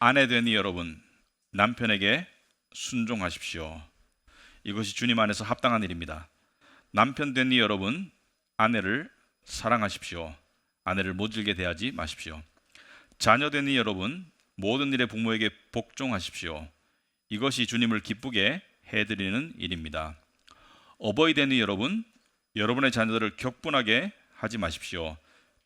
아내 되니 여러분, 남편에게 순종하십시오. 이것이 주님 안에서 합당한 일입니다. 남편 되니 여러분, 아내를 사랑하십시오. 아내를 모질게 대하지 마십시오. 자녀 되니 여러분, 모든 일에 부모에게 복종하십시오. 이것이 주님을 기쁘게 해드리는 일입니다. 어버이 되니 여러분, 여러분의 자녀들을 격분하게 하지 마십시오.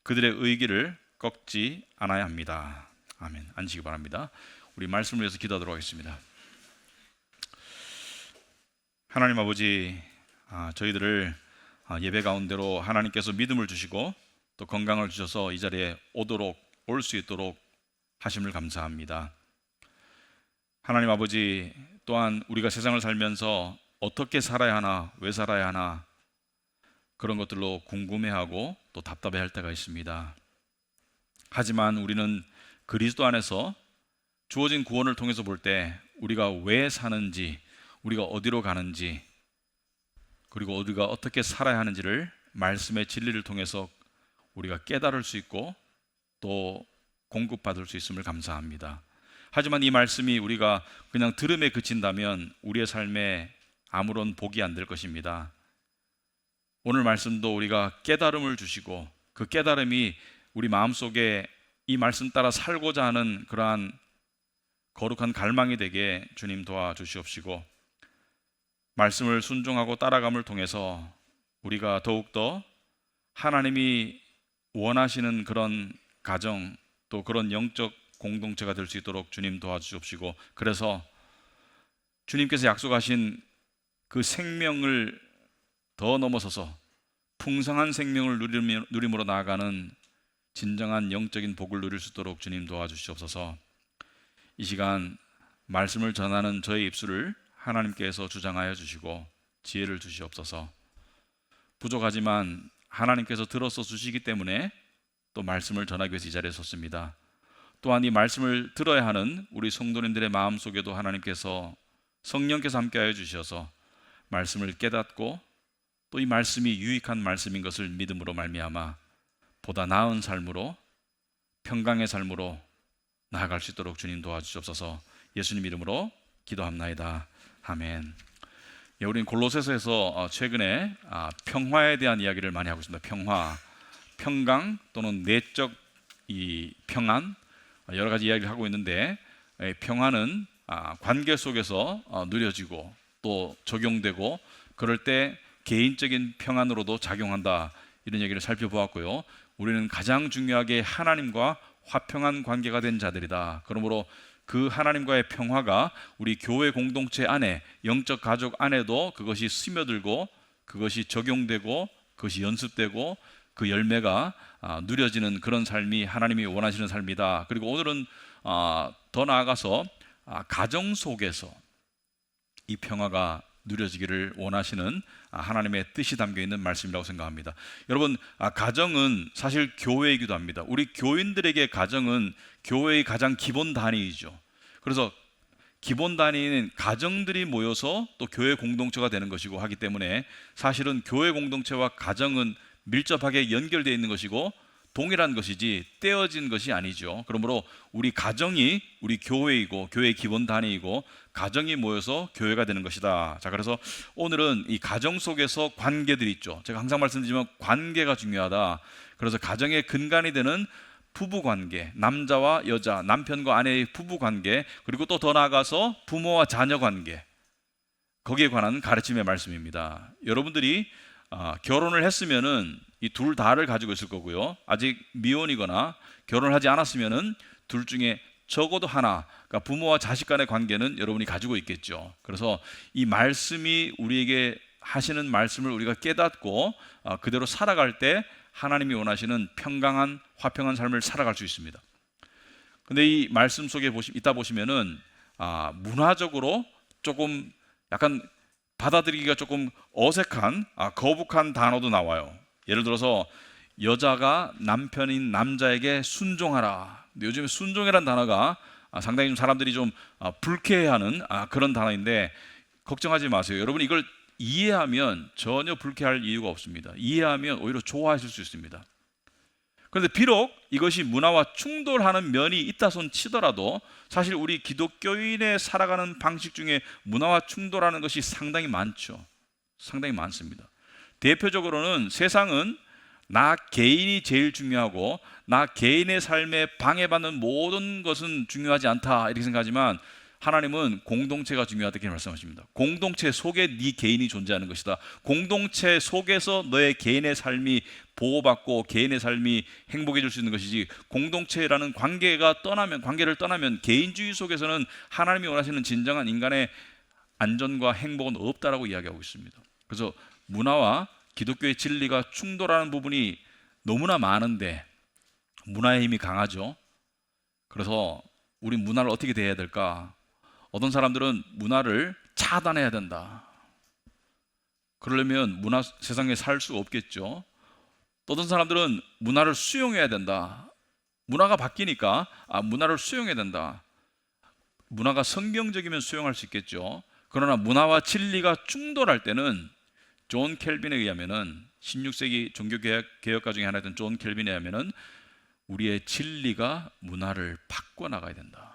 그들의 의기를 꺾지 않아야 합니다. 아멘. 앉으시기 바랍니다. 우리 말씀을 위해서 기도하도록 하겠습니다. 하나님 아버지, 저희들을 예배 가운데로 하나님께서 믿음을 주시고 또 건강을 주셔서 이 자리에 올 수 있도록 하심을 감사합니다. 하나님 아버지, 또한 우리가 세상을 살면서 어떻게 살아야 하나, 왜 살아야 하나, 그런 것들로 궁금해하고 또 답답해할 때가 있습니다. 하지만 우리는 그리스도 안에서 주어진 구원을 통해서 볼 때 우리가 왜 사는지, 우리가 어디로 가는지, 그리고 우리가 어떻게 살아야 하는지를 말씀의 진리를 통해서 우리가 깨달을 수 있고 또 공급받을 수 있음을 감사합니다. 하지만 이 말씀이 우리가 그냥 들음에 그친다면 우리의 삶에 아무런 복이 안 될 것입니다. 오늘 말씀도 우리가 깨달음을 주시고 그 깨달음이 우리 마음속에 이 말씀 따라 살고자 하는 그러한 거룩한 갈망이 되게 주님 도와주시옵시고, 말씀을 순종하고 따라감을 통해서 우리가 더욱더 하나님이 원하시는 그런 가정, 또 그런 영적 공동체가 될 수 있도록 주님 도와주시옵시고, 그래서 주님께서 약속하신 그 생명을 더 넘어서서 풍성한 생명을 누림으로 나아가는 진정한 영적인 복을 누릴 수 있도록 주님 도와주시옵소서. 이 시간 말씀을 전하는 저의 입술을 하나님께서 주장하여 주시고 지혜를 주시옵소서. 부족하지만 하나님께서 들어서 주시기 때문에 또 말씀을 전하기 위해서 이 자리에 섰습니다. 또한 이 말씀을 들어야 하는 우리 성도님들의 마음속에도 하나님께서, 성령께서 함께하여 주셔서 말씀을 깨닫고 또 이 말씀이 유익한 말씀인 것을 믿음으로 말미암아 보다 나은 삶으로, 평강의 삶으로 나아갈 수 있도록 주님 도와주시옵소서. 예수님 이름으로 기도합나이다. 아멘. 우리는 골로새서에서 최근에 평화에 대한 이야기를 많이 하고 있습니다. 평화, 평강 또는 내적 이 평안, 여러 가지 이야기를 하고 있는데, 평화는 관계 속에서 누려지고 또 적용되고 그럴 때 개인적인 평안으로도 작용한다, 이런 얘기를 살펴보았고요. 우리는 가장 중요하게 하나님과 화평한 관계가 된 자들이다. 그러므로 그 하나님과의 평화가 우리 교회 공동체 안에, 영적 가족 안에도 그것이 스며들고 그것이 적용되고 그것이 연습되고 그 열매가 누려지는 그런 삶이 하나님이 원하시는 삶이다. 그리고 오늘은 더 나아가서 가정 속에서 이 평화가 누려지기를 원하시는 하나님의 뜻이 담겨있는 말씀이라고 생각합니다. 여러분, 가정은 사실 교회이기도 합니다. 우리 교인들에게 가정은 교회의 가장 기본 단위이죠. 그래서 기본 단위는 가정들이 모여서 또 교회 공동체가 되는 것이고 하기 때문에 사실은 교회 공동체와 가정은 밀접하게 연결되어 있는 것이고 동일한 것이지 떼어진 것이 아니죠. 그러므로 우리 가정이 우리 교회이고 교회의 기본 단위이고 가정이 모여서 교회가 되는 것이다. 자, 그래서 오늘은 이 가정 속에서 관계들이 있죠. 제가 항상 말씀드리지만 관계가 중요하다. 그래서 가정의 근간이 되는 부부 관계, 남자와 여자, 남편과 아내의 부부 관계, 그리고 또 더 나아가서 부모와 자녀 관계, 거기에 관한 가르침의 말씀입니다. 여러분들이 결혼을 했으면은 이 둘 다를 가지고 있을 거고요. 아직 미혼이거나 결혼을 하지 않았으면은 둘 중에 적어도 하나, 그러니까 부모와 자식 간의 관계는 여러분이 가지고 있겠죠. 그래서 이 말씀이 우리에게 하시는 말씀을 우리가 깨닫고 그대로 살아갈 때 하나님이 원하시는 평강한 화평한 삶을 살아갈 수 있습니다. 근데 이 말씀 속에 있다 보시면은 문화적으로 조금 약간 받아들이기가 조금 어색한 거북한 단어도 나와요. 예를 들어서 여자가 남편인 남자에게 순종하라. 근데 요즘에 순종이라는 단어가 상당히 좀 사람들이 좀 불쾌해하는 그런 단어인데, 걱정하지 마세요. 여러분, 이걸 이해하면 전혀 불쾌할 이유가 없습니다. 이해하면 오히려 좋아하실 수 있습니다. 그런데 비록 이것이 문화와 충돌하는 면이 있다 손 치더라도 사실 우리 기독교인의 살아가는 방식 중에 문화와 충돌하는 것이 상당히 많죠. 상당히 많습니다. 대표적으로는 세상은 나 개인이 제일 중요하고 나 개인의 삶에 방해받는 모든 것은 중요하지 않다 이렇게 생각하지만 하나님은 공동체가 중요하다 이렇게 말씀하십니다. 공동체 속에 네 개인이 존재하는 것이다. 공동체 속에서 너의 개인의 삶이 보호받고 개인의 삶이 행복해질 수 있는 것이지, 공동체라는 관계를 떠나면 개인주의 속에서는 하나님이 원하시는 진정한 인간의 안전과 행복은 없다라고 이야기하고 있습니다. 그래서 문화와 기독교의 진리가 충돌하는 부분이 너무나 많은데 문화의 힘이 강하죠. 그래서 우리 문화를 어떻게 대해야 될까? 어떤 사람들은 문화를 차단해야 된다. 그러려면 세상에 살 수 없겠죠. 또 어떤 사람들은 문화를 수용해야 된다. 문화가 바뀌니까 문화를 수용해야 된다. 문화가 성경적이면 수용할 수 있겠죠. 그러나 문화와 진리가 충돌할 때는 존 켈빈에 의하면은 16세기 종교개혁가 중에 하나였던 존 켈빈에 의하면은 우리의 진리가 문화를 바꿔나가야 된다.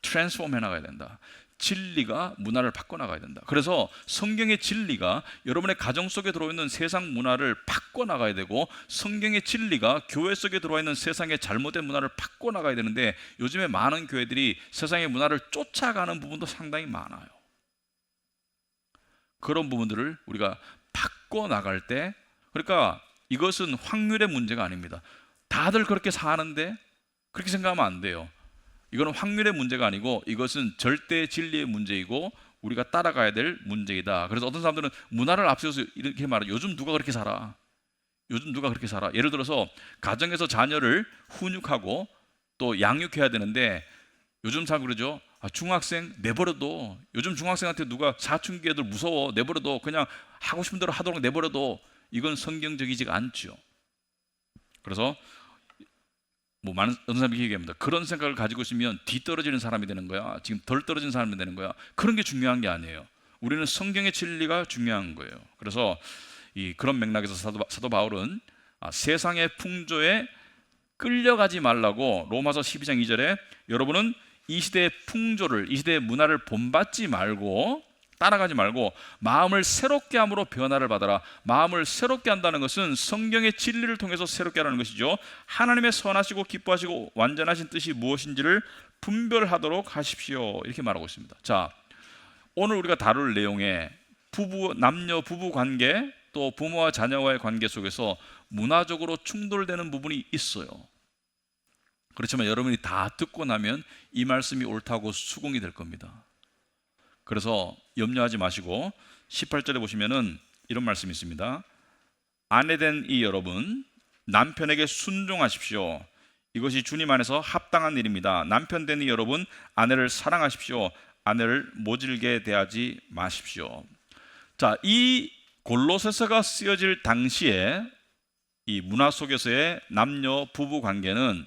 트랜스폼 해나가야 된다. 진리가 문화를 바꿔나가야 된다. 그래서 성경의 진리가 여러분의 가정 속에 들어있는 세상 문화를 바꿔나가야 되고, 성경의 진리가 교회 속에 들어있는 세상의 잘못된 문화를 바꿔나가야 되는데 요즘에 많은 교회들이 세상의 문화를 쫓아가는 부분도 상당히 많아요. 그런 부분들을 우리가 바꿔나갈 때, 그러니까 이것은 확률의 문제가 아닙니다. 다들 그렇게 사는데 그렇게 생각하면 안 돼요. 이거는 확률의 문제가 아니고 이것은 절대 진리의 문제이고 우리가 따라가야 될 문제이다. 그래서 어떤 사람들은 문화를 앞세워서 이렇게 말해요. 요즘 누가 그렇게 살아? 요즘 누가 그렇게 살아? 예를 들어서 가정에서 자녀를 훈육하고 또 양육해야 되는데 요즘 잘 그러죠. 중학생 내버려둬. 요즘 중학생한테 누가 사춘기 애들 무서워. 내버려둬. 그냥 하고 싶은 대로 하도록 내버려둬. 이건 성경적이지가 않죠. 그래서 많은 사람이 얘기합니다. 그런 생각을 가지고 있으면 뒤떨어지는 사람이 되는 거야. 지금 덜 떨어진 사람이 되는 거야. 그런 게 중요한 게 아니에요. 우리는 성경의 진리가 중요한 거예요. 그래서 그런 맥락에서 사도 바울은 세상의 풍조에 끌려가지 말라고 로마서 12장 2절에 여러분은 이 시대의 풍조를, 이 시대의 문화를 본받지 말고 따라가지 말고 마음을 새롭게 함으로 변화를 받아라. 마음을 새롭게 한다는 것은 성경의 진리를 통해서 새롭게 하라는 것이죠. 하나님의 선하시고 기뻐하시고 완전하신 뜻이 무엇인지를 분별하도록 하십시오. 이렇게 말하고 있습니다. 자, 오늘 우리가 다룰 내용에 남녀 부부 관계 또 부모와 자녀와의 관계 속에서 문화적으로 충돌되는 부분이 있어요. 그렇지만 여러분이 다 듣고 나면 이 말씀이 옳다고 수긍이 될 겁니다. 그래서 염려하지 마시고 18절에 보시면은 이런 말씀이 있습니다. 아내된 이 여러분, 남편에게 순종하십시오. 이것이 주님 안에서 합당한 일입니다. 남편된 이 여러분, 아내를 사랑하십시오. 아내를 모질게 대하지 마십시오. 자, 이 골로새서가 쓰여질 당시에 이 문화 속에서의 남녀 부부 관계는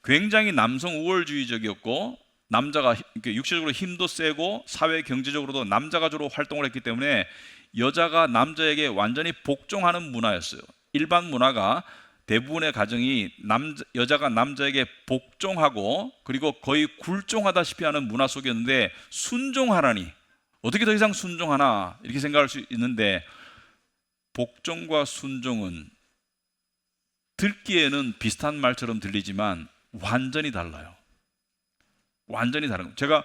굉장히 남성 우월주의적이었고, 남자가 육체적으로 힘도 세고 사회 경제적으로도 남자가 주로 활동을 했기 때문에 여자가 남자에게 완전히 복종하는 문화였어요. 일반 문화가 대부분의 가정이 여자가 남자에게 복종하고 그리고 거의 굴종하다시피 하는 문화 속이었는데, 순종하라니 어떻게 더 이상 순종하나 이렇게 생각할 수 있는데, 복종과 순종은 듣기에는 비슷한 말처럼 들리지만 완전히 달라요. 완전히 다른 거예요. 제가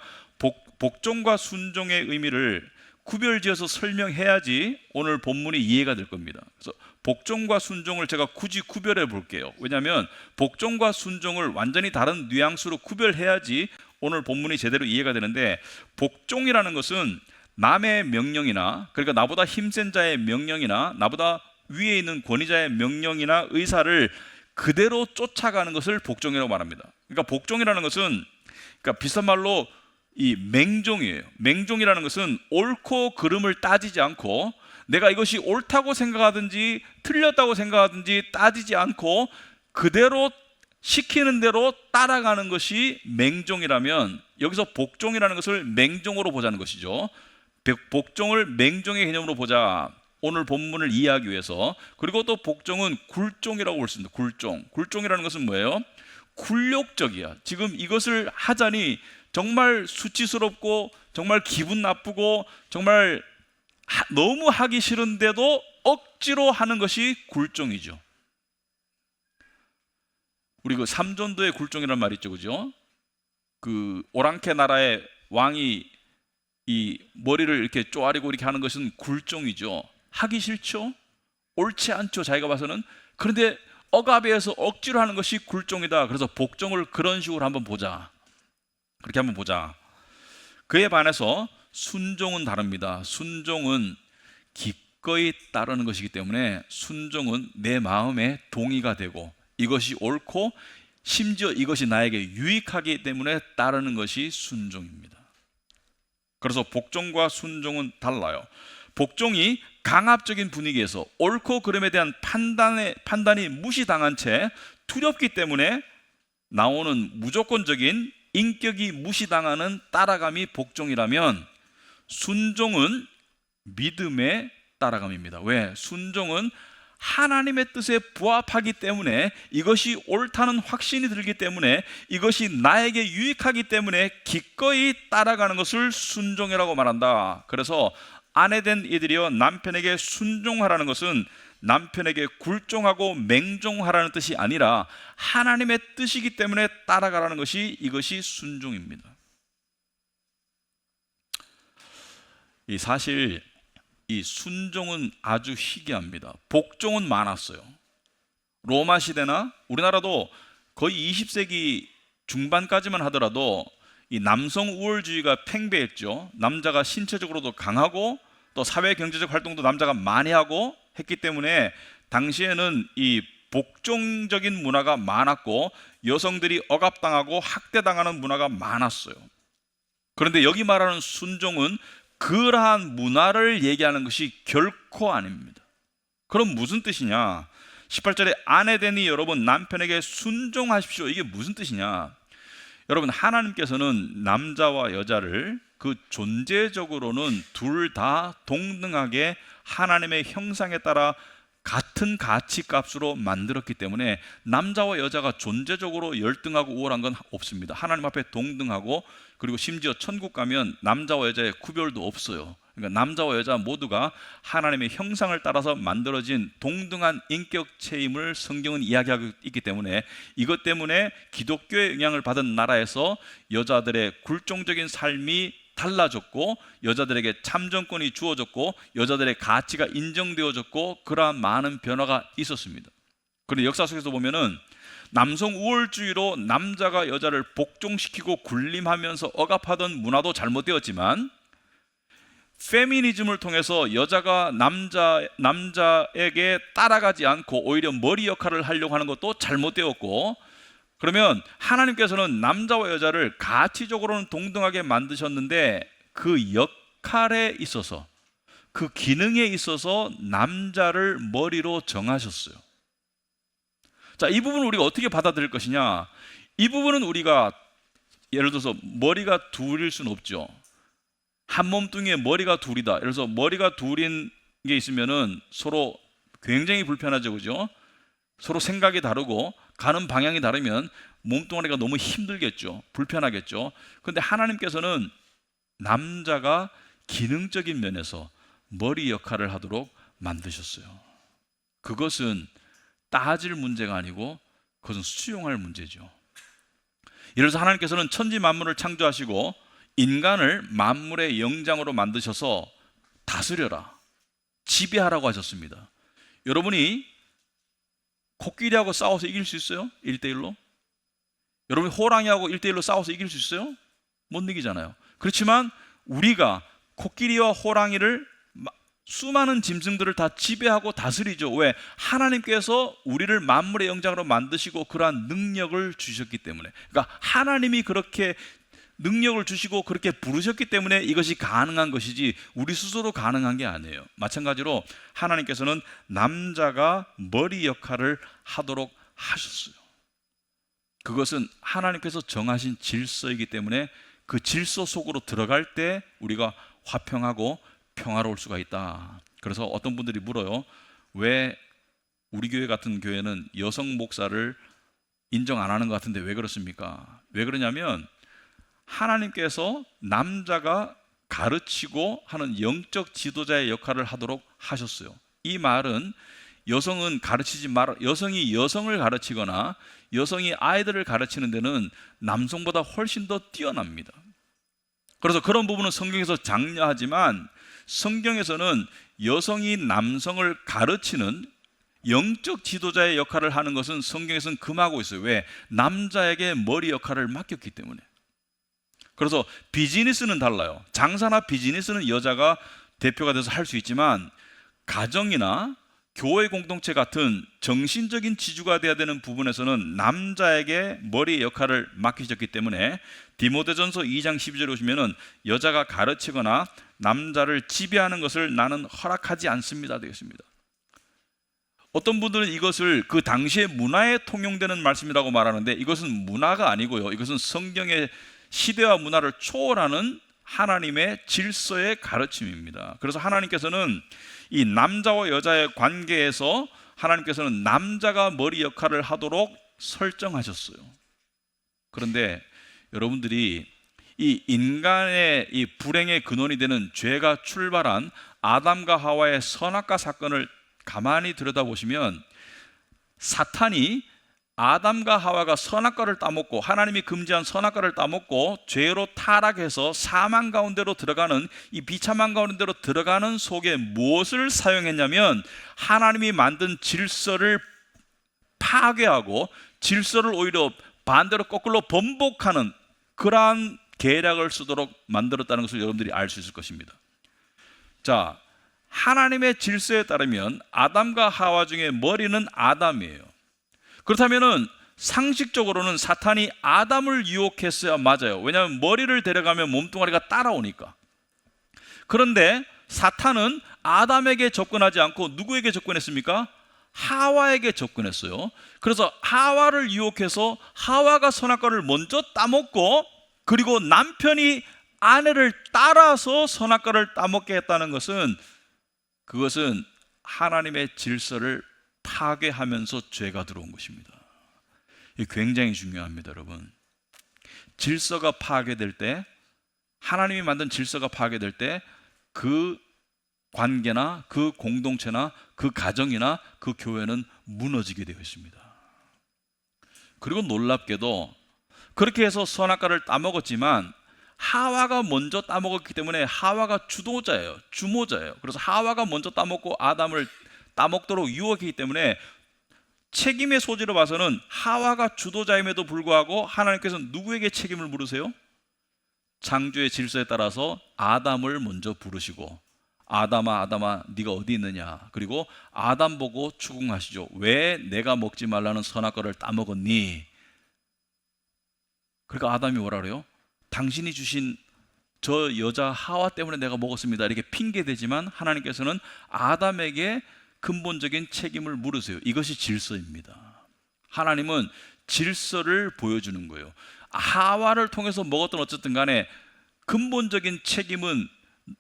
복종과 순종의 의미를 구별지어서 설명해야지 오늘 본문이 이해가 될 겁니다. 그래서 복종과 순종을 제가 굳이 구별해 볼게요. 왜냐하면 복종과 순종을 완전히 다른 뉘앙스로 구별해야지 오늘 본문이 제대로 이해가 되는데, 복종이라는 것은 남의 명령이나, 그러니까 나보다 힘센 자의 명령이나 나보다 위에 있는 권위자의 명령이나 의사를 그대로 쫓아가는 것을 복종이라고 말합니다. 그러니까 복종이라는 것은, 그러니까 비슷한 말로 이 맹종이에요. 맹종이라는 것은 옳고 그름을 따지지 않고, 내가 이것이 옳다고 생각하든지 틀렸다고 생각하든지 따지지 않고 그대로 시키는 대로 따라가는 것이 맹종이라면, 여기서 복종이라는 것을 맹종으로 보자는 것이죠. 복종을 맹종의 개념으로 보자. 오늘 본문을 이해하기 위해서. 그리고 또 복종은 굴종이라고 볼 수 있습니다. 굴종이라는 것은 뭐예요? 굴욕적이야. 지금 이것을 하자니 정말 수치스럽고 정말 기분 나쁘고 정말 너무 하기 싫은데도 억지로 하는 것이 굴종이죠. 우리 그 삼존도의 굴종이라는 말이 있죠, 그죠? 그 오랑캐 나라의 왕이 이 머리를 이렇게 쪼아리고 이렇게 하는 것은 굴종이죠. 하기 싫죠? 옳지 않죠, 자기가 봐서는. 그런데 억압에서 억지로 하는 것이 굴종이다. 그래서 복종을 그런 식으로 한번 보자. 그렇게 한번 보자. 그에 반해서 순종은 다릅니다. 순종은 기꺼이 따르는 것이기 때문에 순종은 내 마음에 동의가 되고 이것이 옳고 심지어 이것이 나에게 유익하기 때문에 따르는 것이 순종입니다. 그래서 복종과 순종은 달라요. 복종이 강압적인 분위기에서 옳고 그름에 대한 판단이 무시당한 채 두렵기 때문에 나오는 무조건적인 인격이 무시당하는 따라감이 복종이라면, 순종은 믿음의 따라감입니다. 왜? 순종은 하나님의 뜻에 부합하기 때문에, 이것이 옳다는 확신이 들기 때문에, 이것이 나에게 유익하기 때문에 기꺼이 따라가는 것을 순종이라고 말한다. 그래서 아내된 이들이여 남편에게 순종하라는 것은 남편에게 굴종하고 맹종하라는 뜻이 아니라 하나님의 뜻이기 때문에 따라가라는 것이, 이것이 순종입니다. 사실 이 순종은 아주 희귀합니다. 복종은 많았어요. 로마 시대나 우리나라도 거의 20세기 중반까지만 하더라도 이 남성 우월주의가 팽배했죠. 남자가 신체적으로도 강하고 또 사회 경제적 활동도 남자가 많이 하고 했기 때문에 당시에는 이 복종적인 문화가 많았고 여성들이 억압당하고 학대당하는 문화가 많았어요. 그런데 여기 말하는 순종은 그러한 문화를 얘기하는 것이 결코 아닙니다. 그럼 무슨 뜻이냐? 18절에 아내되니 여러분 남편에게 순종하십시오. 이게 무슨 뜻이냐? 여러분, 하나님께서는 남자와 여자를 그 존재적으로는 둘 다 동등하게 하나님의 형상에 따라 같은 가치값으로 만들었기 때문에 남자와 여자가 존재적으로 열등하고 우월한 건 없습니다. 하나님 앞에 동등하고, 그리고 심지어 천국 가면 남자와 여자의 구별도 없어요. 그러니까 남자와 여자 모두가 하나님의 형상을 따라서 만들어진 동등한 인격체임을 성경은 이야기하고 있기 때문에, 이것 때문에 기독교의 영향을 받은 나라에서 여자들의 굴종적인 삶이 달라졌고 여자들에게 참정권이 주어졌고 여자들의 가치가 인정되어졌고 그러한 많은 변화가 있었습니다. 그런데 역사 속에서 보면은 남성 우월주의로 남자가 여자를 복종시키고 군림하면서 억압하던 문화도 잘못되었지만, 페미니즘을 통해서 여자가 남자에게 따라가지 않고 오히려 머리 역할을 하려고 하는 것도 잘못되었고, 그러면 하나님께서는 남자와 여자를 가치적으로는 동등하게 만드셨는데 그 역할에 있어서, 그 기능에 있어서 남자를 머리로 정하셨어요. 자, 이 부분을 우리가 어떻게 받아들일 것이냐? 이 부분은 우리가 예를 들어서 머리가 둘일 수는 없죠. 한 몸뚱이에 머리가 둘이다. 예를 들어서 머리가 둘인 게 있으면은 서로 굉장히 불편하죠, 그죠? 서로 생각이 다르고 가는 방향이 다르면 몸뚱아리가 너무 힘들겠죠. 불편하겠죠. 그런데 하나님께서는 남자가 기능적인 면에서 머리 역할을 하도록 만드셨어요. 그것은 따질 문제가 아니고 그것은 수용할 문제죠. 예를 들어서 하나님께서는 천지 만물을 창조하시고 인간을 만물의 영장으로 만드셔서 다스려라, 지배하라고 하셨습니다. 여러분이 코끼리하고 싸워서 이길 수 있어요? 1대1로? 여러분이 호랑이하고 1대1로 싸워서 이길 수 있어요? 못 이기잖아요. 그렇지만 우리가 코끼리와 호랑이를, 수많은 짐승들을 다 지배하고 다스리죠. 왜? 하나님께서 우리를 만물의 영장으로 만드시고 그러한 능력을 주셨기 때문에. 그러니까 하나님이 그렇게 능력을 주시고 그렇게 부르셨기 때문에 이것이 가능한 것이지 우리 스스로 가능한 게 아니에요. 마찬가지로 하나님께서는 남자가 머리 역할을 하도록 하셨어요. 그것은 하나님께서 정하신 질서이기 때문에 그 질서 속으로 들어갈 때 우리가 화평하고 평화로울 수가 있다. 그래서 어떤 분들이 물어요. 왜 우리 교회 같은 교회는 여성 목사를 인정 안 하는 것 같은데 왜 그렇습니까? 왜 그러냐면 하나님께서 남자가 가르치고 하는 영적 지도자의 역할을 하도록 하셨어요. 이 말은 여성은 가르치지 말아, 여성이 여성을 가르치거나 여성이 아이들을 가르치는 데는 남성보다 훨씬 더 뛰어납니다. 그래서 그런 부분은 성경에서 장려하지만 성경에서는 여성이 남성을 가르치는 영적 지도자의 역할을 하는 것은 성경에서는 금하고 있어요. 왜? 남자에게 머리 역할을 맡겼기 때문에. 그래서 비즈니스는 달라요. 장사나 비즈니스는 여자가 대표가 돼서 할 수 있지만 가정이나 교회 공동체 같은 정신적인 지주가 되어야 되는 부분에서는 남자에게 머리의 역할을 맡기셨기 때문에 디모데전서 2장 12절에 보시면은 여자가 가르치거나 남자를 지배하는 것을 나는 허락하지 않습니다 되겠습니다. 어떤 분들은 이것을 그 당시의 문화에 통용되는 말씀이라고 말하는데 이것은 문화가 아니고요. 이것은 성경의 시대와 문화를 초월하는 하나님의 질서의 가르침입니다. 그래서 하나님께서는 이 남자와 여자의 관계에서 하나님께서는 남자가 머리 역할을 하도록 설정하셨어요. 그런데 여러분들이 이 인간의 이 불행의 근원이 되는 죄가 출발한 아담과 하와의 선악과 사건을 가만히 들여다보시면 사탄이 아담과 하와가 선악과를 따먹고 하나님이 금지한 선악과를 따먹고 죄로 타락해서 사망 가운데로 들어가는 이 비참한 가운데로 들어가는 속에 무엇을 사용했냐면 하나님이 만든 질서를 파괴하고 질서를 오히려 반대로 거꾸로 번복하는 그러한 계략을 쓰도록 만들었다는 것을 여러분들이 알 수 있을 것입니다. 자, 하나님의 질서에 따르면 아담과 하와 중에 머리는 아담이에요. 그렇다면은 상식적으로는 사탄이 아담을 유혹했어야 맞아요. 왜냐하면 머리를 데려가면 몸뚱아리가 따라오니까. 그런데 사탄은 아담에게 접근하지 않고 누구에게 접근했습니까? 하와에게 접근했어요. 그래서 하와를 유혹해서 하와가 선악과를 먼저 따먹고 그리고 남편이 아내를 따라서 선악과를 따먹게 했다는 것은 그것은 하나님의 질서를 파괴하면서 죄가 들어온 것입니다. 이게 굉장히 중요합니다, 여러분. 질서가 파괴될 때, 하나님이 만든 질서가 파괴될 때 그 관계나 그 공동체나 그 가정이나 그 교회는 무너지게 되어 있습니다. 그리고 놀랍게도 그렇게 해서 선악과를 따먹었지만 하와가 먼저 따먹었기 때문에 하와가 주도자예요. 주모자예요. 그래서 하와가 먼저 따먹고 아담을 따먹도록 유혹했기 때문에 책임의 소지로 봐서는 하와가 주도자임에도 불구하고 하나님께서 누구에게 책임을 물으세요? 창조의 질서에 따라서 아담을 먼저 부르시고 아담아 아담아 네가 어디 있느냐, 그리고 아담 보고 추궁하시죠. 왜 내가 먹지 말라는 선악과를 따먹었니? 그러니까 아담이 뭐라 그래요? 당신이 주신 저 여자 하와 때문에 내가 먹었습니다 이렇게 핑계대지만 하나님께서는 아담에게 근본적인 책임을 물으세요. 이것이 질서입니다. 하나님은 질서를 보여주는 거예요. 하와를 통해서 먹었던 어쨌든 간에 근본적인 책임은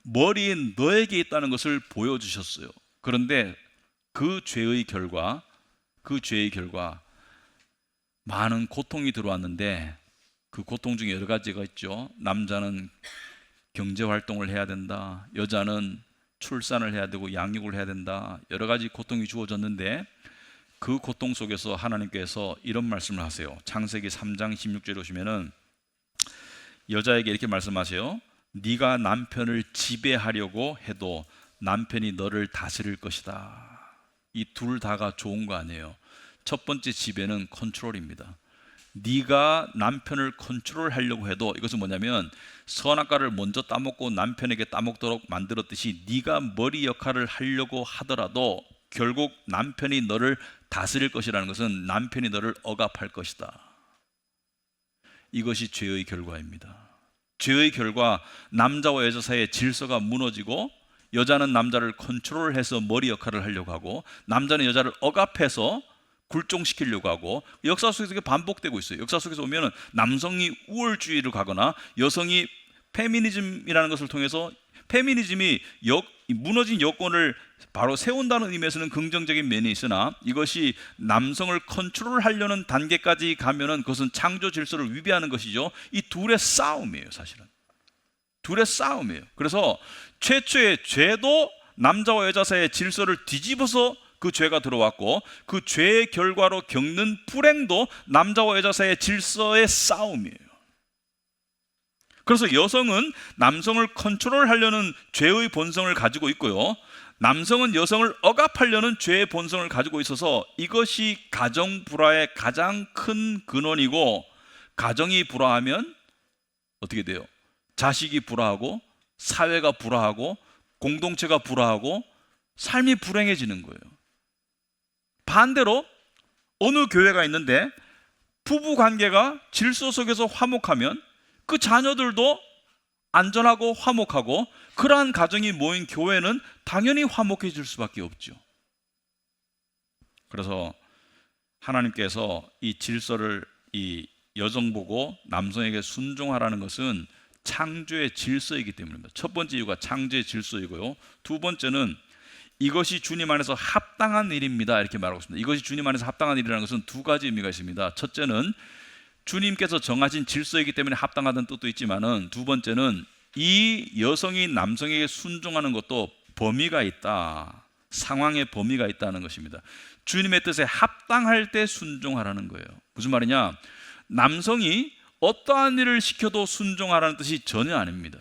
머리인 너에게 있다는 것을 보여주셨어요. 그런데 그 죄의 결과 많은 고통이 들어왔는데 그 고통 중에 여러 가지가 있죠. 남자는 경제활동을 해야 된다. 여자는 출산을 해야 되고 양육을 해야 된다. 여러 가지 고통이 주어졌는데 그 고통 속에서 하나님께서 이런 말씀을 하세요. 창세기 3장 16절에 오시면은 여자에게 이렇게 말씀하세요. 네가 남편을 지배하려고 해도 남편이 너를 다스릴 것이다. 이 둘 다가 좋은 거 아니에요. 첫 번째 지배는 컨트롤입니다. 네가 남편을 컨트롤하려고 해도 이것은 뭐냐면 선악과를 먼저 따먹고 남편에게 따먹도록 만들었듯이 네가 머리 역할을 하려고 하더라도 결국 남편이 너를 다스릴 것이라는 것은 남편이 너를 억압할 것이다. 이것이 죄의 결과입니다. 죄의 결과 남자와 여자 사이의 질서가 무너지고 여자는 남자를 컨트롤해서 머리 역할을 하려고 하고 남자는 여자를 억압해서 굴종시키려고 하고 역사 속에서 이게 반복되고 있어요. 역사 속에서 보면 남성이 우월주의를 가거나 여성이 페미니즘이라는 것을 통해서 페미니즘이 무너진 여건을 바로 세운다는 의미에서는 긍정적인 면이 있으나 이것이 남성을 컨트롤하려는 단계까지 가면은 그것은 창조 질서를 위배하는 것이죠. 이 둘의 싸움이에요, 사실은. 둘의 싸움이에요. 그래서 최초의 죄도 남자와 여자 사이의 질서를 뒤집어서 그 죄가 들어왔고, 그 죄의 결과로 겪는 불행도 남자와 여자 사이의 질서의 싸움이에요. 그래서 여성은 남성을 컨트롤하려는 죄의 본성을 가지고 있고요, 남성은 여성을 억압하려는 죄의 본성을 가지고 있어서 이것이 가정 불화의 가장 큰 근원이고, 가정이 불화하면 어떻게 돼요? 자식이 불화하고, 사회가 불화하고, 공동체가 불화하고, 삶이 불행해지는 거예요. 반대로 어느 교회가 있는데 부부 관계가 질서 속에서 화목하면 그 자녀들도 안전하고 화목하고, 그러한 가정이 모인 교회는 당연히 화목해질 수밖에 없죠. 그래서 하나님께서 이 질서를 이 여성 보고 남성에게 순종하라는 것은 창조의 질서이기 때문입니다. 첫 번째 이유가 창조의 질서이고요, 두 번째는 이것이 주님 안에서 합당한 일입니다, 이렇게 말하고 있습니다. 이것이 주님 안에서 합당한 일이라는 것은 두 가지 의미가 있습니다. 첫째는 주님께서 정하신 질서이기 때문에 합당하다는 뜻도 있지만은, 두 번째는 이 여성이 남성에게 순종하는 것도 범위가 있다, 상황의 범위가 있다는 것입니다. 주님의 뜻에 합당할 때 순종하라는 거예요. 무슨 말이냐? 남성이 어떠한 일을 시켜도 순종하라는 뜻이 전혀 아닙니다.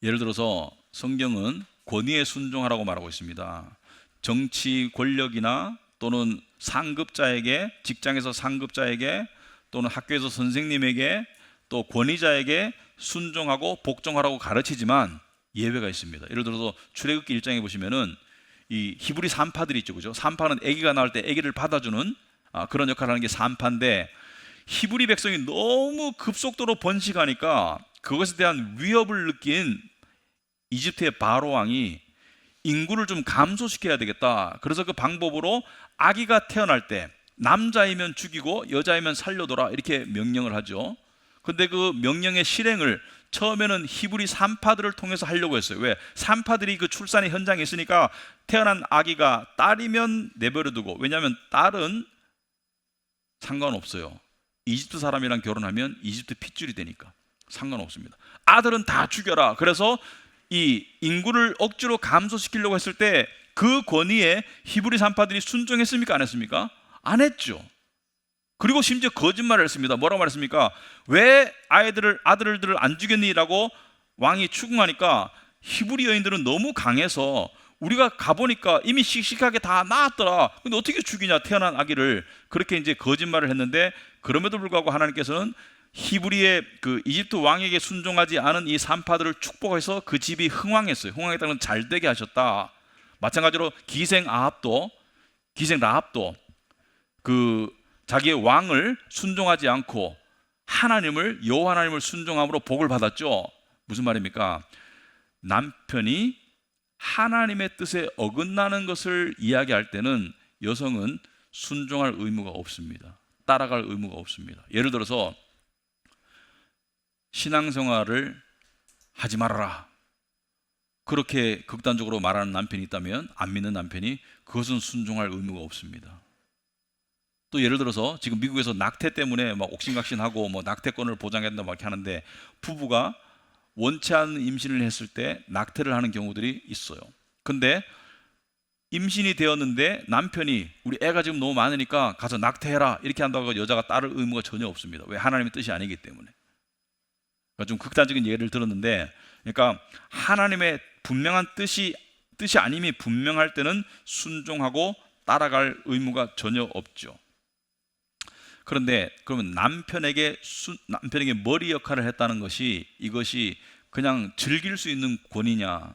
예를 들어서 성경은 권위에 순종하라고 말하고 있습니다. 정치 권력이나 또는 상급자에게, 직장에서 상급자에게, 또는 학교에서 선생님에게, 또 권위자에게 순종하고 복종하라고 가르치지만 예외가 있습니다. 예를 들어서 출애굽기 1장에 보시면은 이 히브리 산파들이 있죠, 그죠? 산파는 아기가 나올 때 아기를 받아주는 그런 역할을 하는 게 산파인데, 히브리 백성이 너무 급속도로 번식하니까 그것에 대한 위협을 느낀 이집트의 바로 왕이 인구를 좀 감소시켜야 되겠다. 그래서 그 방법으로 아기가 태어날 때 남자이면 죽이고 여자이면 살려둬라, 이렇게 명령을 하죠. 근데 그 명령의 실행을 처음에는 히브리 산파들을 통해서 하려고 했어요. 왜? 산파들이 그 출산의 현장에 있으니까 태어난 아기가 딸이면 내버려두고, 왜냐하면 딸은 상관없어요. 이집트 사람이랑 결혼하면 이집트 핏줄이 되니까 상관없습니다. 아들은 다 죽여라. 그래서 이 인구를 억지로 감소시키려고 했을 때 그 권위에 히브리 산파들이 순종했습니까? 안 했습니까? 안 했죠. 그리고 심지어 거짓말을 했습니다. 뭐라고 말했습니까? 왜 아들을 안 죽였니라고 왕이 추궁하니까 히브리 여인들은 너무 강해서 우리가 가보니까 이미 씩씩하게 다 낳았더라. 근데 어떻게 죽이냐, 태어난 아기를. 그렇게 이제 거짓말을 했는데, 그럼에도 불구하고 하나님께서는 히브리의 그 이집트 왕에게 순종하지 않은 이 산파들을 축복해서 그 집이 흥왕했어요. 흥왕했다는 건 잘 되게 하셨다. 마찬가지로 기생 라합도 그 자기의 왕을 순종하지 않고 여호와 하나님을 순종함으로 복을 받았죠. 무슨 말입니까? 남편이 하나님의 뜻에 어긋나는 것을 이야기할 때는 여성은 순종할 의무가 없습니다. 따라갈 의무가 없습니다. 예를 들어서 신앙생활을 하지 말아라, 그렇게 극단적으로 말하는 남편이 있다면, 안 믿는 남편이, 그것은 순종할 의무가 없습니다. 또 예를 들어서 지금 미국에서 낙태 때문에 막 옥신각신하고 뭐 낙태권을 보장한다 막 이렇게 하는데, 부부가 원치 않는 임신을 했을 때 낙태를 하는 경우들이 있어요. 근데 임신이 되었는데 남편이 우리 애가 지금 너무 많으니까 가서 낙태해라, 이렇게 한다고 여자가 따를 의무가 전혀 없습니다. 왜? 하나님의 뜻이 아니기 때문에. 그러니까 좀 극단적인 예를 들었는데, 그러니까 하나님의 분명한 뜻이 아님이 분명할 때는 순종하고 따라갈 의무가 전혀 없죠. 그런데 그러면 남편에게 머리 역할을 했다는 것이, 이것이 그냥 즐길 수 있는 권위냐,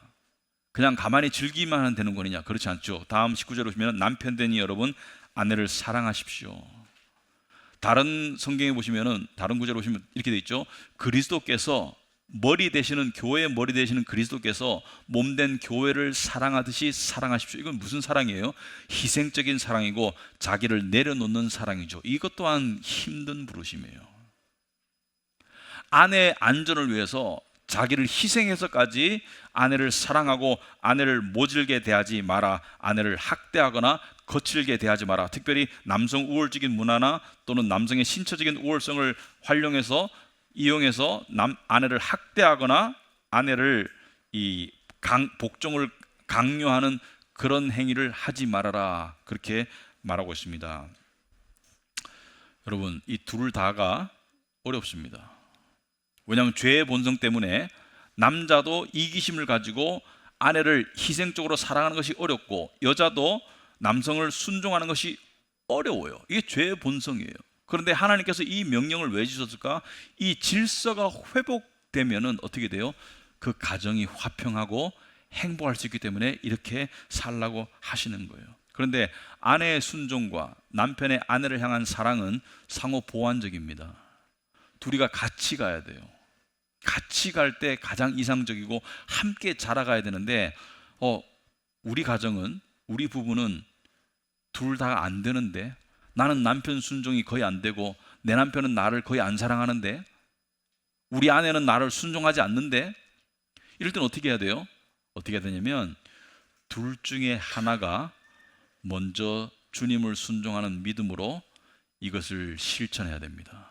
그냥 가만히 즐기기만 하면 되는 권위냐? 그렇지 않죠. 다음 19절에 보시면 남편되니 여러분 아내를 사랑하십시오. 다른 성경에 보시면은, 다른 구절에 보시면 이렇게 돼 있죠. 그리스도께서 교회의 머리 되시는 그리스도께서 몸된 교회를 사랑하듯이 사랑하십시오. 이건 무슨 사랑이에요? 희생적인 사랑이고 자기를 내려놓는 사랑이죠. 이것 또한 힘든 부르심이에요. 아내의 안전을 위해서 자기를 희생해서까지 아내를 사랑하고 아내를 모질게 대하지 마라. 아내를 학대하거나 거칠게 대하지 마라. 특별히 남성 우월적인 문화나 또는 남성의 신체적인 우월성을 이용해서 아내를 학대하거나 아내를 복종을 강요하는 그런 행위를 하지 말아라. 그렇게 말하고 있습니다. 여러분, 이 둘 다가 어렵습니다. 왜냐하면 죄의 본성 때문에 남자도 이기심을 가지고 아내를 희생적으로 사랑하는 것이 어렵고, 여자도 남성을 순종하는 것이 어려워요. 이게 죄의 본성이에요. 그런데 하나님께서 이 명령을 왜 주셨을까? 이 질서가 회복되면은 어떻게 돼요? 그 가정이 화평하고 행복할 수 있기 때문에 이렇게 살라고 하시는 거예요. 그런데 아내의 순종과 남편의 아내를 향한 사랑은 상호 보완적입니다. 둘이가 같이 가야 돼요. 같이 갈 때 가장 이상적이고 함께 자라가야 되는데 우리 가정은, 우리 부부는 둘 다 안 되는데, 나는 남편 순종이 거의 안 되고 내 남편은 나를 거의 안 사랑하는데, 우리 아내는 나를 순종하지 않는데, 이럴 땐 어떻게 해야 돼요? 어떻게 해야 되냐면 둘 중에 하나가 먼저 주님을 순종하는 믿음으로 이것을 실천해야 됩니다.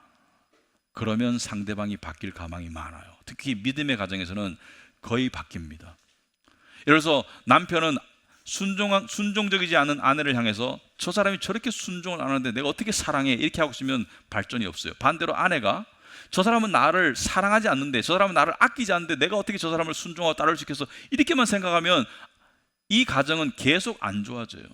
그러면 상대방이 바뀔 가망이 많아요. 특히 믿음의 가정에서는 거의 바뀝니다. 예를 들어서 남편은 순종적이지 않은 아내를 향해서 저 사람이 저렇게 순종을 안 하는데 내가 어떻게 사랑해? 이렇게 하고 있으면 발전이 없어요. 반대로 아내가 저 사람은 나를 사랑하지 않는데, 저 사람은 나를 아끼지 않는데 내가 어떻게 저 사람을 순종하고 따를 수 있겠어? 이렇게만 생각하면 이 가정은 계속 안 좋아져요.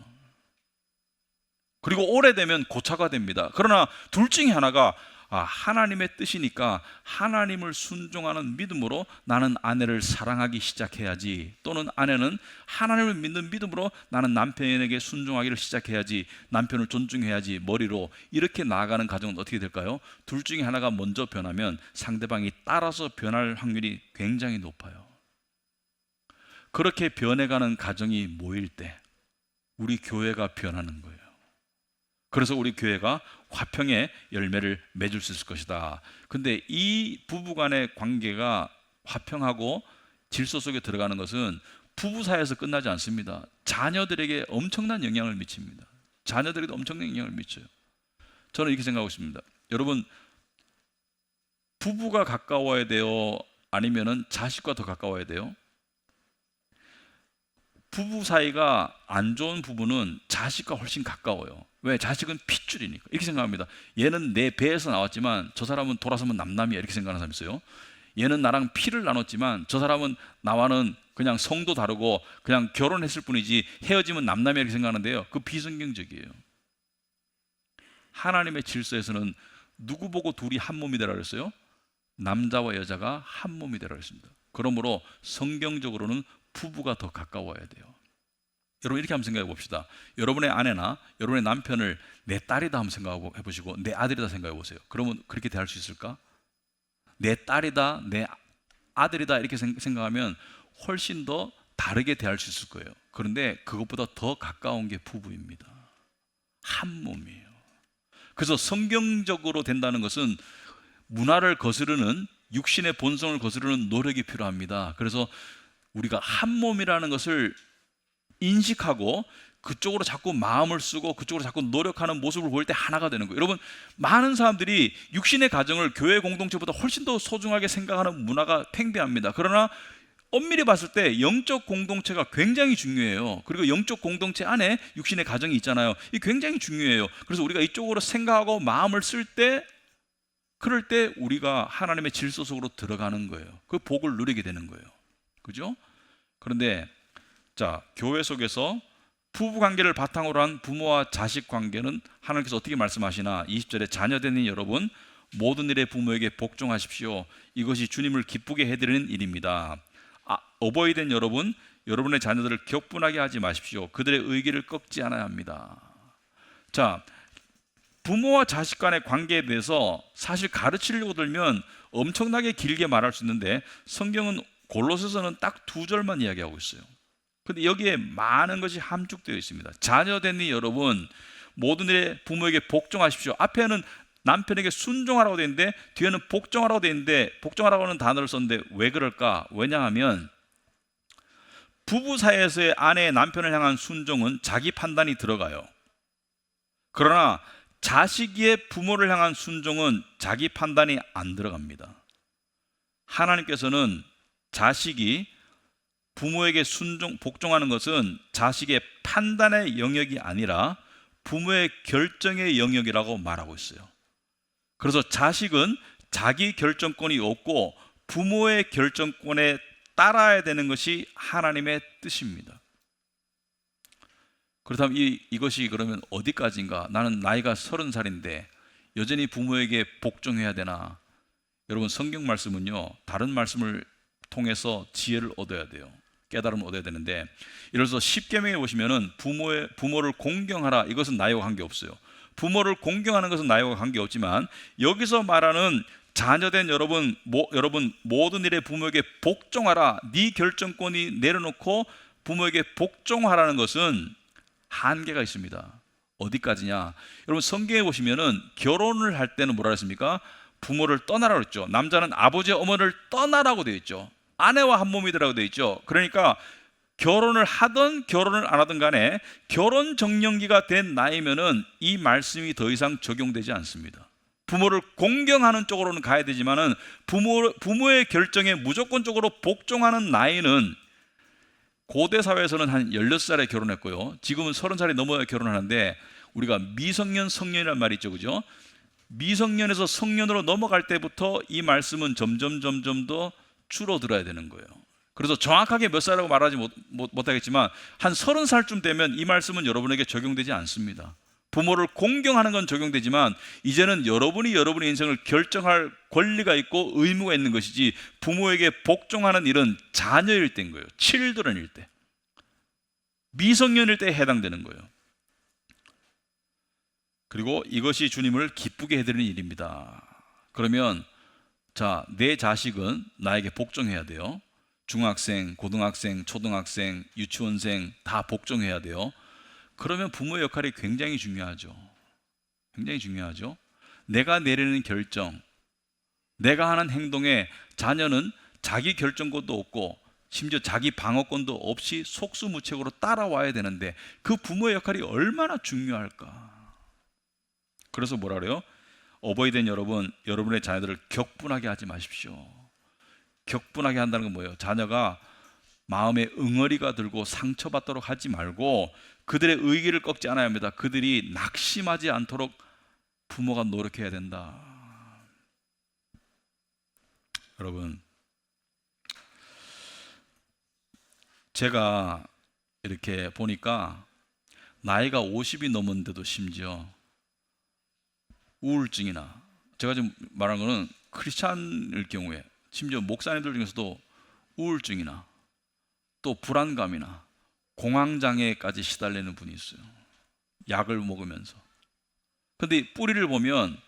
그리고 오래되면 고차가 됩니다. 그러나 둘 중에 하나가 하나님의 뜻이니까 하나님을 순종하는 믿음으로 나는 아내를 사랑하기 시작해야지, 또는 아내는 하나님을 믿는 믿음으로 나는 남편에게 순종하기를 시작해야지, 남편을 존중해야지, 머리로 이렇게 나아가는 가정은 어떻게 될까요? 둘 중에 하나가 먼저 변하면 상대방이 따라서 변할 확률이 굉장히 높아요. 그렇게 변해가는 가정이 모일 때 우리 교회가 변하는 거예요. 그래서 우리 교회가 화평의 열매를 맺을 수 있을 것이다. 근데 이 부부간의 관계가 화평하고 질서 속에 들어가는 것은 부부 사이에서 끝나지 않습니다. 자녀들에게 엄청난 영향을 미칩니다. 자녀들에게도 엄청난 영향을 미쳐요. 저는 이렇게 생각하고 있습니다. 여러분, 부부가 가까워야 돼요? 아니면은 자식과 더 가까워야 돼요? 부부 사이가 안 좋은 부부는 자식과 훨씬 가까워요. 왜? 자식은 핏줄이니까. 이렇게 생각합니다. 얘는 내 배에서 나왔지만 저 사람은 돌아서면 남남이야, 이렇게 생각하는 사람이 있어요. 얘는 나랑 피를 나눴지만 저 사람은 나와는 그냥 성도 다르고 그냥 결혼했을 뿐이지 헤어지면 남남이야, 이렇게 생각하는데요. 그 비성경적이에요. 하나님의 질서에서는 누구 보고 둘이 한 몸이 되라 그랬어요? 남자와 여자가 한 몸이 되라 그랬습니다. 그러므로 성경적으로는 부부가 더 가까워야 돼요. 여러분, 이렇게 한번 생각해 봅시다. 여러분의 아내나 여러분의 남편을 내 딸이다 한번 생각해 보시고 내 아들이다 생각해 보세요. 그러면 그렇게 대할 수 있을까? 내 딸이다, 내 아들이다 이렇게 생각하면 훨씬 더 다르게 대할 수 있을 거예요. 그런데 그것보다 더 가까운 게 부부입니다. 한 몸이에요. 그래서 성경적으로 된다는 것은 문화를 거스르는, 육신의 본성을 거스르는 노력이 필요합니다. 그래서 우리가 한 몸이라는 것을 인식하고 그쪽으로 자꾸 마음을 쓰고 그쪽으로 자꾸 노력하는 모습을 보일 때 하나가 되는 거예요. 여러분, 많은 사람들이 육신의 가정을 교회 공동체보다 훨씬 더 소중하게 생각하는 문화가 팽배합니다. 그러나 엄밀히 봤을 때 영적 공동체가 굉장히 중요해요. 그리고 영적 공동체 안에 육신의 가정이 있잖아요. 이게 굉장히 중요해요. 그래서 우리가 이쪽으로 생각하고 마음을 쓸 때, 그럴 때 우리가 하나님의 질서 속으로 들어가는 거예요. 그 복을 누리게 되는 거예요. 그죠? 그런데 자, 교회 속에서 부부 관계를 바탕으로 한 부모와 자식 관계는 하나님께서 어떻게 말씀하시나? 20절에 자녀되는 여러분, 모든 일에 부모에게 복종하십시오. 이것이 주님을 기쁘게 해드리는 일입니다. 어버이 된 여러분, 여러분의 자녀들을 격분하게 하지 마십시오. 그들의 의기를 꺾지 않아야 합니다. 자, 부모와 자식 간의 관계에 대해서 사실 가르치려고 들면 엄청나게 길게 말할 수 있는데 성경은 골로새서는 딱 2절만 이야기하고 있어요. 근데 여기에 많은 것이 함축되어 있습니다. 자녀된 여러분, 모든 일에 부모에게 복종하십시오. 앞에는 남편에게 순종하라고 되어 있는데 뒤에는 복종하라고 되어 있는데 복종하라고 하는 단어를 썼는데 왜 그럴까? 왜냐하면 부부 사이에서의 아내의 남편을 향한 순종은 자기 판단이 들어가요. 그러나 자식의 부모를 향한 순종은 자기 판단이 안 들어갑니다. 하나님께서는 자식이 부모에게 복종하는 것은 자식의 판단의 영역이 아니라 부모의 결정의 영역이라고 말하고 있어요. 그래서 자식은 자기 결정권이 없고 부모의 결정권에 따라야 되는 것이 하나님의 뜻입니다. 그렇다면 이것이 그러면 어디까지인가? 나는 나이가 30살인데 여전히 부모에게 복종해야 되나? 여러분, 성경 말씀은요, 다른 말씀을 통해서 지혜를 얻어야 돼요. 깨달음을 얻어야 되는데, 예를 들어서 십계명에 보시면은 부모를 공경하라, 이것은 나이와 관계없어요. 부모를 공경하는 것은 나이와 관계없지만 여기서 말하는 자녀된 여러분 모든 일에 부모에게 복종하라, 네 결정권이 내려놓고 부모에게 복종하라는 것은 한계가 있습니다. 어디까지냐? 여러분, 성경에 보시면은 결혼을 할 때는 뭐라 했습니까? 부모를 떠나라고 했죠. 남자는 아버지와 어머니를 떠나라고 되어 있죠. 아내와 한 몸이 되라고 되어 있죠. 그러니까 결혼을 하든 결혼을 안 하든 간에 결혼 정년기가 된 나이면은 이 말씀이 더 이상 적용되지 않습니다. 부모를 공경하는 쪽으로는 가야 되지만은 부모의 결정에 무조건적으로 복종하는 나이는 고대 사회에서는 한 16살에 결혼했고요. 지금은 30살이 넘어야 결혼하는데 우리가 미성년, 성년이라는 말이 있죠. 그죠? 미성년에서 성년으로 넘어갈 때부터 이 말씀은 점점 더 줄어들어야 되는 거예요. 그래서 정확하게 몇 살이라고 말하지 못하겠지만 한 30살쯤 되면 이 말씀은 여러분에게 적용되지 않습니다. 부모를 공경하는 건 적용되지만 이제는 여러분이 여러분의 인생을 결정할 권리가 있고 의무가 있는 것이지 부모에게 복종하는 일은 자녀일 때인 거예요. children일 때, 미성년일 때에 해당되는 거예요. 그리고 이것이 주님을 기쁘게 해드리는 일입니다. 그러면 자, 내 자식은 나에게 복종해야 돼요. 중학생, 고등학생, 초등학생, 유치원생 다 복종해야 돼요. 그러면 부모의 역할이 굉장히 중요하죠. 굉장히 중요하죠. 내가 내리는 결정, 내가 하는 행동에 자녀는 자기 결정권도 없고 심지어 자기 방어권도 없이 속수무책으로 따라와야 되는데 그 부모의 역할이 얼마나 중요할까. 그래서 뭐라 그래요? 어버이 된 여러분, 여러분의 자녀들을 격분하게 하지 마십시오. 격분하게 한다는 건 뭐예요? 자녀가 마음에 응어리가 들고 상처받도록 하지 말고 그들의 의기를 꺾지 않아야 합니다. 그들이 낙심하지 않도록 부모가 노력해야 된다. 여러분, 제가 이렇게 보니까 나이가 50이 넘었는데도 심지어 우울증이나, 제가 지금 말하는 거는 크리스찬일 경우에 심지어 목사님들 중에서도 우울증이나 또 불안감이나 공황장애까지 시달리는 분이 있어요. 약을 먹으면서. 근데 뿌리를 보면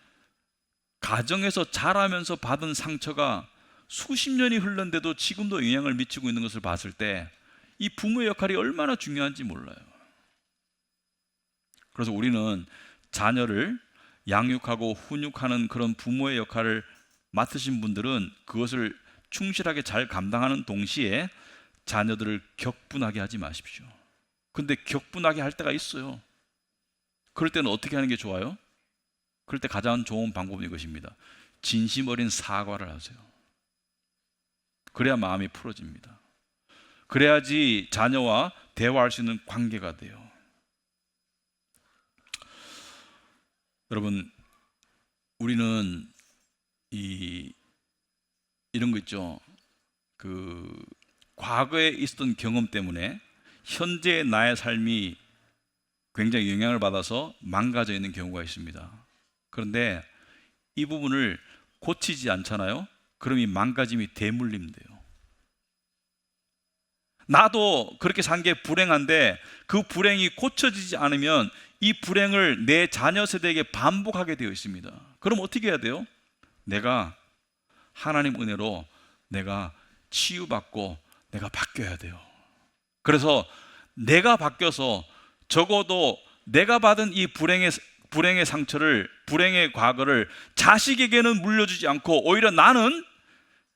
가정에서 자라면서 받은 상처가 수십 년이 흘렀는데도 지금도 영향을 미치고 있는 것을 봤을 때 이 부모의 역할이 얼마나 중요한지 몰라요. 그래서 우리는 자녀를 양육하고 훈육하는 그런 부모의 역할을 맡으신 분들은 그것을 충실하게 잘 감당하는 동시에 자녀들을 격분하게 하지 마십시오. 근데 격분하게 할 때가 있어요. 그럴 때는 어떻게 하는 게 좋아요? 그럴 때 가장 좋은 방법은 이것입니다. 진심 어린 사과를 하세요. 그래야 마음이 풀어집니다. 그래야지 자녀와 대화할 수 있는 관계가 돼요. 여러분, 우리는 이런 거 있죠. 과거에 있었던 경험 때문에 현재의 나의 삶이 굉장히 영향을 받아서 망가져 있는 경우가 있습니다. 그런데 이 부분을 고치지 않잖아요. 그럼 이 망가짐이 대물림돼요. 나도 그렇게 산 게 불행한데 그 불행이 고쳐지지 않으면 이 불행을 내 자녀 세대에게 반복하게 되어 있습니다. 그럼 어떻게 해야 돼요? 내가 하나님 은혜로 내가 치유받고 내가 바뀌어야 돼요. 그래서 내가 바뀌어서 적어도 내가 받은 이 불행의 상처를, 불행의 과거를 자식에게는 물려주지 않고 오히려 나는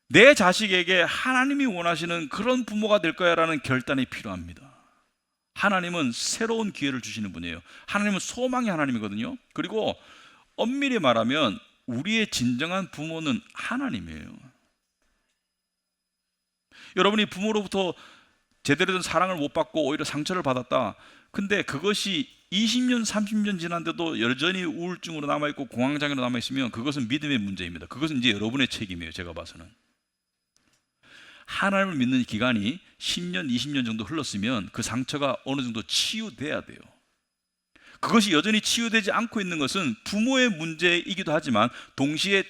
내 자식에게 하나님이 원하시는 그런 부모가 될 거야 라는 결단이 필요합니다. 하나님은 새로운 기회를 주시는 분이에요. 하나님은 소망의 하나님이거든요. 그리고 엄밀히 말하면 우리의 진정한 부모는 하나님이에요. 여러분이 부모로부터 제대로 된 사랑을 못 받고 오히려 상처를 받았다. 근데 그것이 20년, 30년 지났는데도 여전히 우울증으로 남아있고 공황장애로 남아있으면 그것은 믿음의 문제입니다. 그것은 이제 여러분의 책임이에요. 제가 봐서는. 하나님을 믿는 기간이 10년, 20년 정도 흘렀으면 그 상처가 어느 정도 치유돼야 돼요. 그것이 여전히 치유되지 않고 있는 것은 부모의 문제이기도 하지만 동시에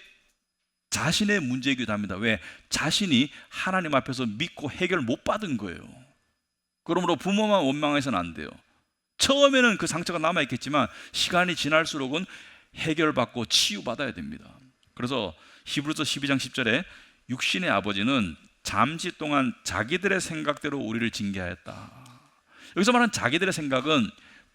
자신의 문제이기도 합니다. 왜? 자신이 하나님 앞에서 믿고 해결 못 받은 거예요. 그러므로 부모만 원망해서는 안 돼요. 처음에는 그 상처가 남아있겠지만 시간이 지날수록은 해결받고 치유받아야 됩니다. 그래서 히브리서 12장 10절에 육신의 아버지는 잠시 동안 자기들의 생각대로 우리를 징계하였다. 여기서 말하는 자기들의 생각은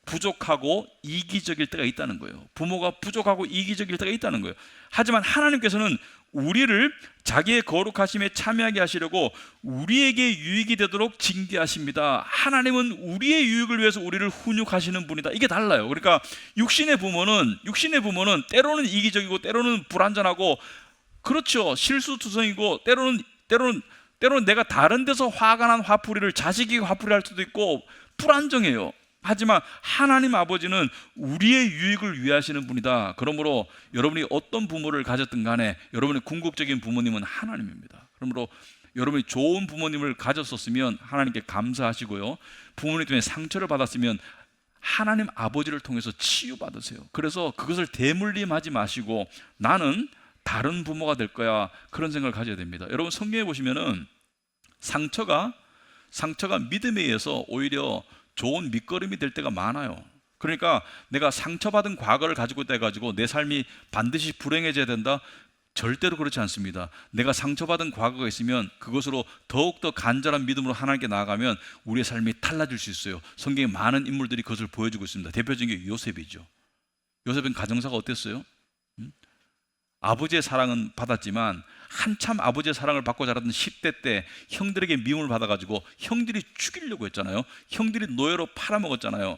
부족하고 이기적일 때가 있다는 거예요. 부모가 부족하고 이기적일 때가 있다는 거예요. 하지만 하나님께서는 우리를 자기의 거룩하심에 참여하게 하시려고 우리에게 유익이 되도록 징계하십니다. 하나님은 우리의 유익을 위해서 우리를 훈육하시는 분이다. 이게 달라요. 그러니까 육신의 부모는 때로는 이기적이고 때로는 불완전하고, 그렇죠, 실수투성이고 때로는 내가 다른 데서 화가 난 화풀이를 자식이 화풀이할 수도 있고 불안정해요. 하지만 하나님 아버지는 우리의 유익을 위하시는 분이다. 그러므로 여러분이 어떤 부모를 가졌든 간에 여러분의 궁극적인 부모님은 하나님입니다. 그러므로 여러분이 좋은 부모님을 가졌었으면 하나님께 감사하시고요, 부모님 때문에 상처를 받았으면 하나님 아버지를 통해서 치유받으세요. 그래서 그것을 대물림하지 마시고 나는 다른 부모가 될 거야, 그런 생각을 가져야 됩니다. 여러분 성경에 보시면은 상처가 믿음에 의해서 오히려 좋은 밑거름이 될 때가 많아요. 그러니까 내가 상처받은 과거를 가지고 있다 해가지고 내 삶이 반드시 불행해져야 된다? 절대로 그렇지 않습니다. 내가 상처받은 과거가 있으면 그것으로 더욱더 간절한 믿음으로 하나님께 나아가면 우리의 삶이 달라질 수 있어요. 성경에 많은 인물들이 그것을 보여주고 있습니다. 대표적인 게 요셉이죠. 요셉은 가정사가 어땠어요? 아버지의 사랑은 받았지만 한참 아버지의 사랑을 받고 자랐던 10대 때 형들에게 미움을 받아가지고 형들이 죽이려고 했잖아요. 형들이 노예로 팔아먹었잖아요.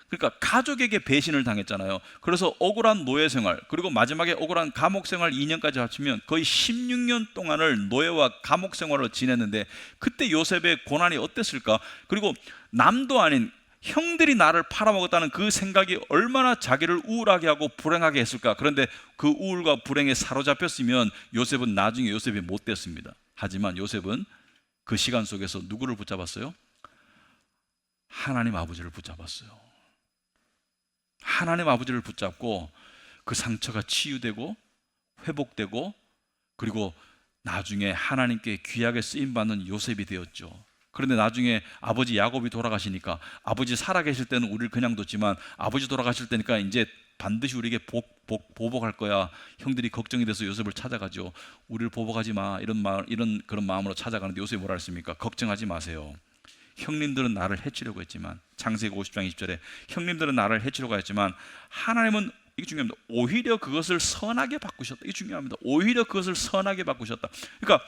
그러니까 가족에게 배신을 당했잖아요. 그래서 억울한 노예 생활, 그리고 마지막에 억울한 감옥 생활 2년까지 합치면 거의 16년 동안을 노예와 감옥 생활을 지냈는데 그때 요셉의 고난이 어땠을까? 그리고 남도 아닌 형들이 나를 팔아먹었다는 그 생각이 얼마나 자기를 우울하게 하고 불행하게 했을까? 그런데 그 우울과 불행에 사로잡혔으면 요셉은 나중에 요셉이 못 됐습니다. 하지만 요셉은 그 시간 속에서 누구를 붙잡았어요? 하나님 아버지를 붙잡았어요. 하나님 아버지를 붙잡고 그 상처가 치유되고 회복되고, 그리고 나중에 하나님께 귀하게 쓰임받는 요셉이 되었죠. 그런데 나중에 아버지 야곱이 돌아가시니까, 아버지 살아계실 때는 우리를 그냥 뒀지만 아버지 돌아가실 때니까 이제 반드시 우리에게 보복할 거야. 형들이 걱정이 돼서 요셉을 찾아가죠. 우리를 보복하지 마, 이런 그런 마음으로 찾아가는데 요셉이 뭐라 했습니까? 걱정하지 마세요. 형님들은 나를 해치려고 했지만, 창세기 50장 20절에 형님들은 나를 해치려고 했지만 하나님은, 이게 중요합니다, 오히려 그것을 선하게 바꾸셨다. 이게 중요합니다. 오히려 그것을 선하게 바꾸셨다. 그러니까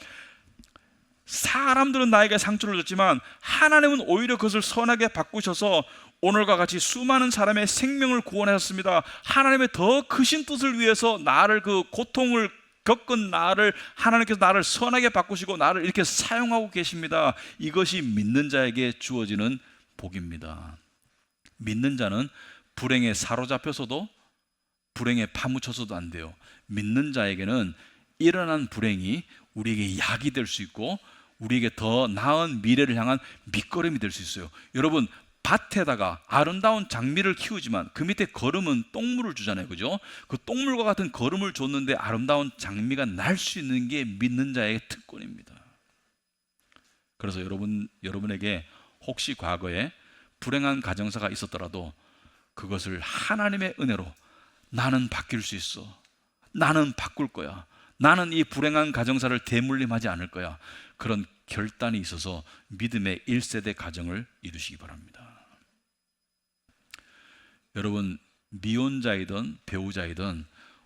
사람들은 나에게 상처를 줬지만 하나님은 오히려 그것을 선하게 바꾸셔서 오늘과 같이 수많은 사람의 생명을 구원하셨습니다. 하나님의 더 크신 뜻을 위해서 나를, 그 고통을 겪은 나를 하나님께서 나를 선하게 바꾸시고 나를 이렇게 사용하고 계십니다. 이것이 믿는 자에게 주어지는 복입니다. 믿는 자는 불행에 사로잡혀서도 불행에 파묻혀서도 안 돼요. 믿는 자에게는 일어난 불행이 우리에게 약이 될 수 있고 우리에게 더 나은 미래를 향한 밑거름이 될 수 있어요. 여러분, 밭에다가 아름다운 장미를 키우지만 그 밑에 거름은 똥물을 주잖아요, 그죠? 그 똥물과 같은 거름을 줬는데 아름다운 장미가 날 수 있는 게 믿는 자의 특권입니다. 그래서 여러분에게 혹시 과거에 불행한 가정사가 있었더라도 그것을 하나님의 은혜로 나는 바뀔 수 있어, 나는 바꿀 거야, 나는 이 불행한 가정사를 대물림하지 않을 거야, 그런 결단이 있어서 믿음의 1세대 가정을 이루시기 바랍니다. 여러분, 미혼자이든 배우자이든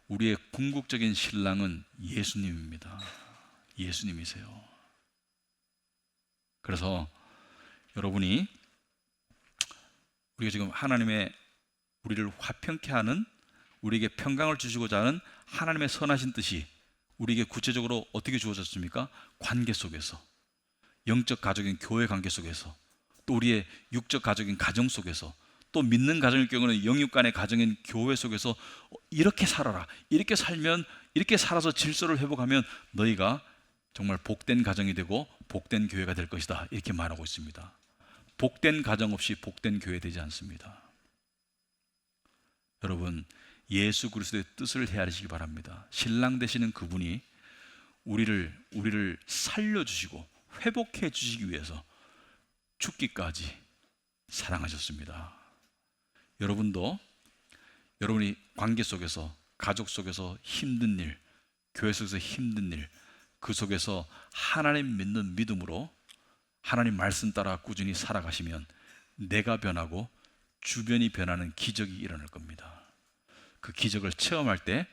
우리의 궁극적인 신랑은 예수님입니다. 예수님이세요. 그래서 여러분이 우리가 지금 하나님의 우리를 화평케 하는, 우리에게 평강을 주시고자 하는 하나님의 선하신 뜻이 우리에게 구체적으로 어떻게 주어졌습니까? 관계 속에서, 영적 가족인 교회 관계 속에서, 또 우리의 육적 가족인 가정 속에서, 또 믿는 가정일 경우는 영육 간의 가정인 교회 속에서 이렇게 살아라, 이렇게 살면, 이렇게 살아서 질서를 회복하면 너희가 정말 복된 가정이 되고 복된 교회가 될 것이다, 이렇게 말하고 있습니다. 복된 가정 없이 복된 교회 되지 않습니다. 여러분, 예수 그리스도의 뜻을 헤아리시기 바랍니다. 신랑 되시는 그분이 우리를 살려주시고 회복해 주시기 위해서 죽기까지 사랑하셨습니다. 여러분도 여러분이 관계 속에서, 가족 속에서 힘든 일, 교회 속에서 힘든 일, 그 속에서 하나님 믿는 믿음으로 하나님 말씀 따라 꾸준히 살아가시면 내가 변하고 주변이 변하는 기적이 일어날 겁니다. 그 기적을 체험할 때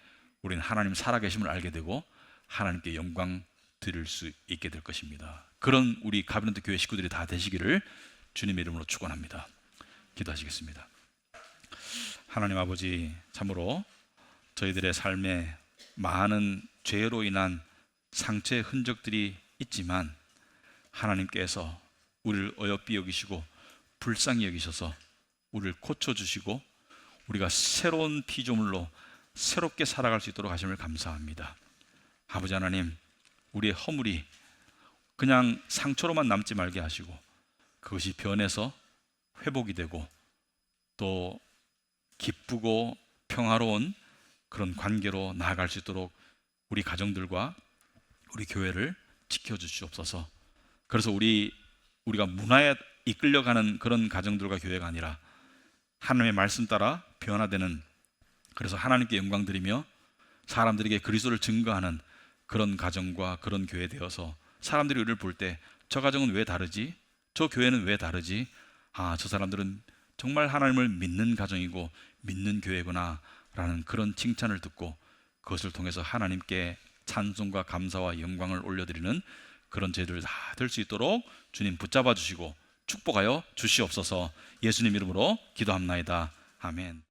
우리는 하나님 살아계심을 알게 되고 하나님께 영광 드릴 수 있게 될 것입니다. 그런 우리 가비넌트 교회 식구들이 다 되시기를 주님의 이름으로 축원합니다. 기도하시겠습니다. 하나님 아버지, 참으로 저희들의 삶에 많은 죄로 인한 상처의 흔적들이 있지만 하나님께서 우리를 어여삐 여기시고 불쌍히 여기셔서 우리를 고쳐주시고 우리가 새로운 피조물로 새롭게 살아갈 수 있도록 하심을 감사합니다. 아버지 하나님, 우리의 허물이 그냥 상처로만 남지 말게 하시고 그것이 변해서 회복이 되고 또 기쁘고 평화로운 그런 관계로 나아갈 수 있도록 우리 가정들과 우리 교회를 지켜주시옵소서. 그래서 우리가 문화에 이끌려가는 그런 가정들과 교회가 아니라 하나님의 말씀 따라 변화되는, 그래서 하나님께 영광 드리며 사람들에게 그리스도를 증거하는 그런 가정과 그런 교회 되어서 사람들이 우리를 볼 때 저 가정은 왜 다르지? 저 교회는 왜 다르지? 저 사람들은 정말 하나님을 믿는 가정이고 믿는 교회구나 라는 그런 칭찬을 듣고 그것을 통해서 하나님께 찬송과 감사와 영광을 올려드리는 그런 저희들 다 될 수 있도록 주님 붙잡아 주시고 축복하여 주시옵소서. 예수님 이름으로 기도합나이다. 아멘.